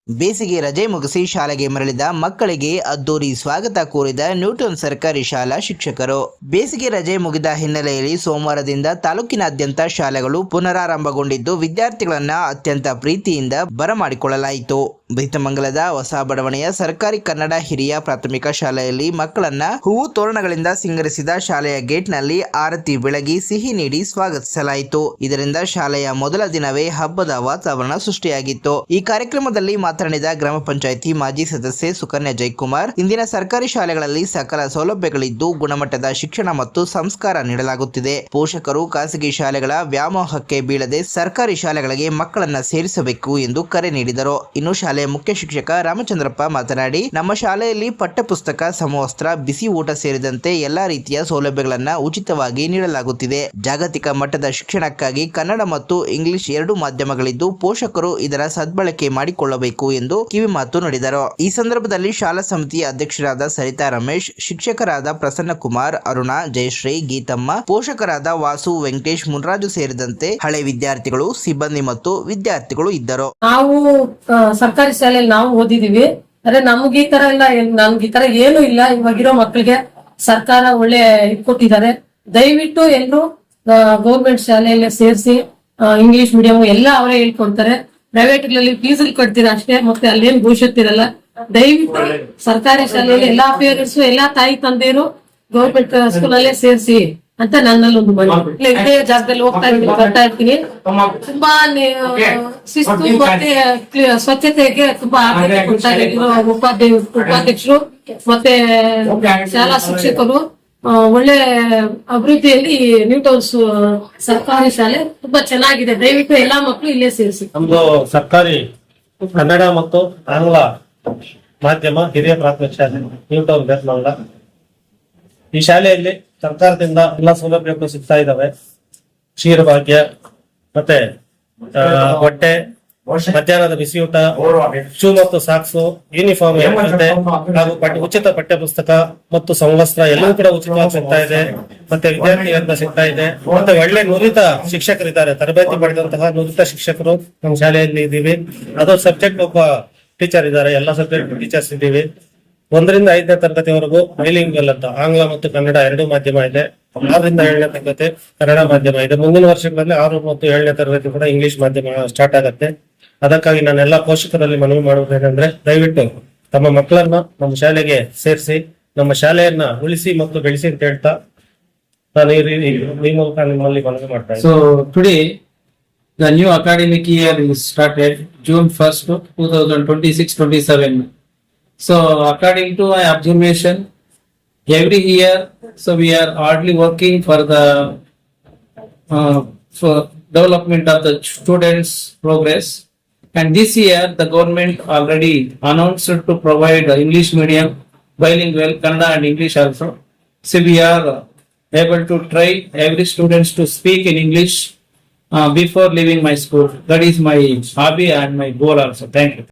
ಬೇಸಿಗೆ ರಜೆ ಮುಗಿಸಿ ಶಾಲೆಗೆ ಮರಳಿದ ಮಕ್ಕಳಿಗೆ ಅದ್ದೂರಿ ಸ್ವಾಗತ ಕೋರಿದ ನ್ಯೂಟನ್ ಸರ್ಕಾರಿ ಶಾಲಾ ಶಿಕ್ಷಕರು. ಬೇಸಿಗೆ ರಜೆ ಮುಗಿದ ಹಿನ್ನೆಲೆಯಲ್ಲಿ ಸೋಮವಾರದಿಂದ ತಾಲೂಕಿನಾದ್ಯಂತ ಶಾಲೆಗಳು ಪುನರಾರಂಭಗೊಂಡಿದ್ದು ವಿದ್ಯಾರ್ಥಿಗಳನ್ನ ಅತ್ಯಂತ ಪ್ರೀತಿಯಿಂದ ಬರಮಾಡಿಕೊಳ್ಳಲಾಯಿತು. ಬೈತಮಂಗಲದ ಹೊಸ ಬಡಾವಣೆಯ ಸರ್ಕಾರಿ ಕನ್ನಡ ಹಿರಿಯ ಪ್ರಾಥಮಿಕ ಶಾಲೆಯಲ್ಲಿ ಮಕ್ಕಳನ್ನ ಹೂವು ತೋರಣಗಳಿಂದ ಸಿಂಗರಿಸಿದ ಶಾಲೆಯ ಗೇಟ್ನಲ್ಲಿ ಆರತಿ ಬೆಳಗಿ ಸಿಹಿ ನೀಡಿ ಸ್ವಾಗತಿಸಲಾಯಿತು. ಇದರಿಂದ ಶಾಲೆಯ ಮೊದಲ ದಿನವೇ ಹಬ್ಬದ ವಾತಾವರಣ ಸೃಷ್ಟಿಯಾಗಿತ್ತು. ಈ ಕಾರ್ಯಕ್ರಮದಲ್ಲಿ ಮಾತನಾಡಿದ ಗ್ರಾಮ ಪಂಚಾಯಿತಿ ಮಾಜಿ ಸದಸ್ಯೆ ಸುಕನ್ಯಾ ಜಯಕುಮಾರ್, ಇಂದಿನ ಸರ್ಕಾರಿ ಶಾಲೆಗಳಲ್ಲಿ ಸಕಲ ಸೌಲಭ್ಯಗಳಿದ್ದು ಗುಣಮಟ್ಟದ ಶಿಕ್ಷಣ ಮತ್ತು ಸಂಸ್ಕಾರ ನೀಡಲಾಗುತ್ತಿದೆ. ಪೋಷಕರು ಖಾಸಗಿ ಶಾಲೆಗಳ ವ್ಯಾಮೋಹಕ್ಕೆ ಬೀಳದೆ ಸರ್ಕಾರಿ ಶಾಲೆಗಳಿಗೆ ಮಕ್ಕಳನ್ನ ಸೇರಿಸಬೇಕು ಎಂದು ಕರೆ ನೀಡಿದರು. ಇನ್ನು ಶಾಲೆಯ ಮುಖ್ಯ ಶಿಕ್ಷಕ ರಾಮಚಂದ್ರಪ್ಪ ಮಾತನಾಡಿ, ನಮ್ಮ ಶಾಲೆಯಲ್ಲಿ ಪಠ್ಯಪುಸ್ತಕ, ಸಮವಸ್ತ್ರ, ಬಿಸಿ ಊಟ ಸೇರಿದಂತೆ ಎಲ್ಲಾ ರೀತಿಯ ಸೌಲಭ್ಯಗಳನ್ನ ಉಚಿತವಾಗಿ ನೀಡಲಾಗುತ್ತಿದೆ. ಜಾಗತಿಕ ಮಟ್ಟದ ಶಿಕ್ಷಣಕ್ಕಾಗಿ ಕನ್ನಡ ಮತ್ತು ಇಂಗ್ಲಿಷ್ ಎರಡು ಮಾಧ್ಯಮಗಳಿದ್ದು ಪೋಷಕರು ಇದರ ಸದ್ಬಳಕೆ ಮಾಡಿಕೊಳ್ಳಬೇಕು ಎಂದು ಕಿವಿಮಾತು ನುಡಿದರು. ಈ ಸಂದರ್ಭದಲ್ಲಿ ಶಾಲಾ ಸಮಿತಿಯ ಅಧ್ಯಕ್ಷರಾದ ಸರಿತಾ ರಮೇಶ್, ಶಿಕ್ಷಕರಾದ ಪ್ರಸನ್ನ ಕುಮಾರ್, ಅರುಣಾ, ಜಯಶ್ರೀ, ಗೀತಮ್ಮ, ಪೋಷಕರಾದ ವಾಸು, ವೆಂಕಟೇಶ್, ಮುನ್ರಾಜು ಸೇರಿದಂತೆ ಹಳೆ ವಿದ್ಯಾರ್ಥಿಗಳು, ಸಿಬ್ಬಂದಿ ಮತ್ತು ವಿದ್ಯಾರ್ಥಿಗಳು ಇದ್ದರು. ನಾವು ಸರ್ಕಾರಿ ಶಾಲೆಯಲ್ಲಿ ನಾವು ಓದಿದೀವಿ. ಅದೇ ನಮ್ಗೆ ಈ ತರ ಇಲ್ಲ, ನಮ್ಗೆ ಈ ತರ ಏನು ಇಲ್ಲ. ಇವಾಗಿರೋ ಮಕ್ಕಳಿಗೆ ಸರ್ಕಾರ ಒಳ್ಳೆ ಕೊಟ್ಟಿದ್ದಾರೆ. ದಯವಿಟ್ಟು ಎಲ್ಲರೂ ಗೌರ್ಮೆಂಟ್ ಶಾಲೆಯಲ್ಲೇ ಸೇರಿಸಿ ಇಂಗ್ಲಿಷ್ ಮೀಡಿಯಂ ಎಲ್ಲ ಅವರೇ ಹೇಳ್ಕೊಡ್ತಾರೆ. ಪ್ರೈವೇಟ್ ಗಳಲ್ಲಿ ಫೀಸ್ ಕಟ್ತೀರಾ ಅಷ್ಟೇ, ಮತ್ತೆ ಅಲ್ಲೇನು ಭವಿಷ್ಯತ್ ಇರಲ್ಲ. ದಯವಿಟ್ಟು ಸರ್ಕಾರಿ ಶಾಲೆಯಲ್ಲಿ ಎಲ್ಲಾ ಪೇರೆಂಟ್ಸ್, ಎಲ್ಲಾ ತಾಯಿ ತಂದೆಯರು ಗೌರ್ಮೆಂಟ್ ಸ್ಕೂಲ್ ಅಲ್ಲೇ ಸೇರಿಸಿ ಅಂತ ನನ್ನಲ್ಲಿ ಒಂದು ಮನೆ. ಇದೇ ಜಾಗದಲ್ಲಿ ಹೋಗ್ತಾ ಇರ್ತೀನಿ, ಬರ್ತಾ ಇರ್ತೀನಿ. ತುಂಬಾ ಶಿಸ್ತು ಮತ್ತೆ ಸ್ವಚ್ಛತೆಗೆ ತುಂಬಾ ಆದ್ಯತೆ ಕೊಡ್ತಾರೆ ಉಪಾಧ್ಯಕ್ಷರು ಮತ್ತೆ ಶಾಲಾ ಶಿಕ್ಷಕರು. ಒಳ್ಳೆ ಅಭಿವೃದ್ಧಿಯಲ್ಲಿ ನ್ಯೂಟನ್ಸ್ ಸರ್ಕಾರಿ ಶಾಲೆ ತುಂಬಾ ಚೆನ್ನಾಗಿದೆ. ದಯವಿಟ್ಟು ಎಲ್ಲಾ ಮಕ್ಕಳು ಇಲ್ಲೇ ಸೇರಿಸಿ. ನಮ್ದು ಸರ್ಕಾರಿ ಕನ್ನಡ ಮತ್ತು ಆಂಗ್ಲ ಮಾಧ್ಯಮ ಹಿರಿಯ ಪ್ರಾಥಮಿಕ ಶಾಲೆ ನ್ಯೂಟನ್ ಬೇತಮಂಗಲ. ಈ ಶಾಲೆಯಲ್ಲಿ ಸರ್ಕಾರದಿಂದ ಎಲ್ಲಾ ಸೌಲಭ್ಯಗಳು ಸಿಗ್ತಾ ಇದಾವೆ. ಕ್ಷೀರಭಾಗ್ಯ ಮತ್ತೆ ಹೊಟ್ಟೆ, ಮಧ್ಯಾಹ್ನದ ಬಿಸಿ ಊಟ, ಶೂ ಮತ್ತು ಸಾಕ್ಸು, ಯೂನಿಫಾರ್ಮ್ ಹಾಗೂ ಉಚಿತ ಪಠ್ಯ ಪುಸ್ತಕ ಮತ್ತು ಸಮವಸ್ತ್ರ ಎಲ್ಲವೂ ಕೂಡ ಉಚಿತವಾಗಿ ಸಿಗ್ತಾ ಇದೆ. ಮತ್ತೆ ವಿದ್ಯಾರ್ಥಿಗಳಿಂದ ಸಿಗ್ತಾ ಇದೆ. ಮತ್ತೆ ಒಳ್ಳೆ ನುರಿತ ಶಿಕ್ಷಕರಿದ್ದಾರೆ, ತರಬೇತಿ ಪಡೆದಂತಹ ನುರಿತ ಶಿಕ್ಷಕರು ನಮ್ಮ ಶಾಲೆಯಲ್ಲಿ ಇದ್ದೀವಿ. ಅದು ಸಬ್ಜೆಕ್ಟ್ ಒಬ್ಬ ಟೀಚರ್ ಇದ್ದಾರೆ, ಎಲ್ಲ ಸಬ್ಜೆಕ್ಟ್ ಟೀಚರ್ಸ್ ಇದ್ದೀವಿ. 1 ರಿಂದ 5ನೇ ತರಗತಿವರೆಗೂ ಬೈಲಿಂಗ್ವಲ್ ಅಂತ ಆಂಗ್ಲ ಮತ್ತು ಕನ್ನಡ ಎರಡು ಮಾಧ್ಯಮ ಇದೆ. 6 ರಿಂದ 7ನೇ ತರಗತಿ ಕನ್ನಡ ಮಾಧ್ಯಮ ಇದೆ. ಮುಂದಿನ ವರ್ಷಗಳಲ್ಲಿ 6 ಮತ್ತು 7ನೇ ತರಗತಿ ಕೂಡ ಇಂಗ್ಲಿಷ್ ಮಾಧ್ಯಮ ಸ್ಟಾರ್ಟ್ ಆಗುತ್ತೆ. ಅದಕ್ಕಾಗಿ ನಾನೆಲ್ಲ ಪೋಷಕರಲ್ಲಿ ಮನವಿ ಮಾಡುವುದೇನೆಂದ್ರೆ, ದಯವಿಟ್ಟು ತಮ್ಮ ಮಕ್ಕಳನ್ನ ನಮ್ಮ ಶಾಲೆಗೆ ಸೇರಿಸಿ ನಮ್ಮ ಶಾಲೆಯನ್ನ ಉಳಿಸಿ ಮತ್ತು ಬೆಳೆಸಿ ಅಂತ ಹೇಳ್ತಾ ನಾನು ಈ ಮೂಲಕ ನಿಮ್ಮಲ್ಲಿ ಮನವಿ ಮಾಡ್ತಾ ಇದ್ದೀನಿ. So today the new academic year is started June 1st, 2026-27. So according to my observation, every year, so we are hardly working for the for development of the students' progress. And this year, the government already announced to provide English medium, bilingual, Kannada and English also. So we are able to try every students to speak in English before leaving my school. That is my hobby and my goal also. Thank you.